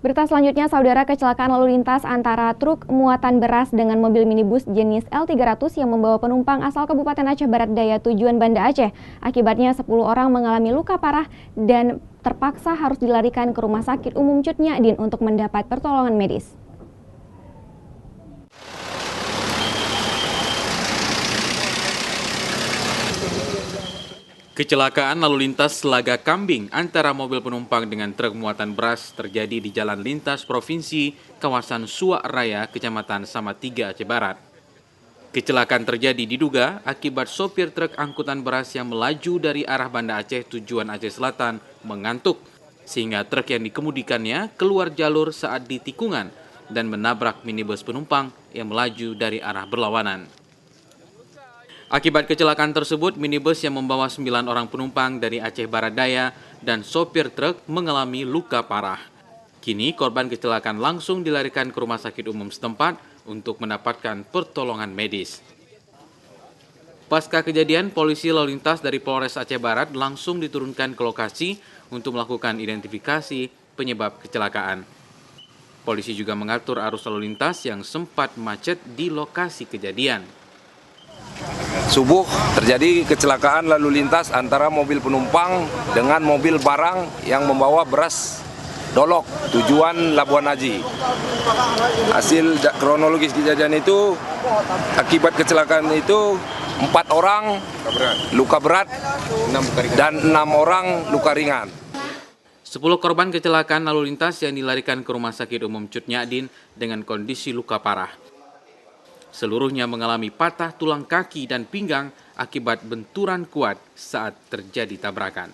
Berita selanjutnya, saudara, kecelakaan lalu lintas antara truk muatan beras dengan mobil minibus jenis L300 yang membawa penumpang asal Kabupaten Aceh Barat Daya tujuan Banda Aceh. Akibatnya 10 orang mengalami luka parah dan terpaksa harus dilarikan ke Rumah Sakit Umum Cut Nyak Dien untuk mendapat pertolongan medis. Kecelakaan lalu lintas Selaga Kambing antara mobil penumpang dengan truk muatan beras terjadi di Jalan Lintas Provinsi kawasan Suak Raya, Kecamatan Samatiga, Aceh Barat. Kecelakaan terjadi diduga akibat sopir truk angkutan beras yang melaju dari arah Banda Aceh tujuan Aceh Selatan mengantuk, sehingga truk yang dikemudikannya keluar jalur saat di tikungan dan menabrak minibus penumpang yang melaju dari arah berlawanan. Akibat kecelakaan tersebut, minibus yang membawa 9 orang penumpang dari Aceh Barat Daya dan sopir truk mengalami luka parah. Kini korban kecelakaan langsung dilarikan ke Rumah Sakit Umum setempat untuk mendapatkan pertolongan medis. Pasca kejadian, polisi lalu lintas dari Polres Aceh Barat langsung diturunkan ke lokasi untuk melakukan identifikasi penyebab kecelakaan. Polisi juga mengatur arus lalu lintas yang sempat macet di lokasi kejadian. Subuh terjadi kecelakaan lalu lintas antara mobil penumpang dengan mobil barang yang membawa beras dolok tujuan Labuan Haji. Hasil kronologis kejadian itu, akibat kecelakaan itu 4 orang luka berat dan 6 orang luka ringan. 10 korban kecelakaan lalu lintas yang dilarikan ke Rumah Sakit Umum Cut Nyak Dien dengan kondisi luka parah. Seluruhnya mengalami patah tulang kaki dan pinggang akibat benturan kuat saat terjadi tabrakan.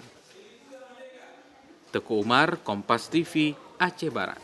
Teguh Umar, Kompas TV, Aceh Barat.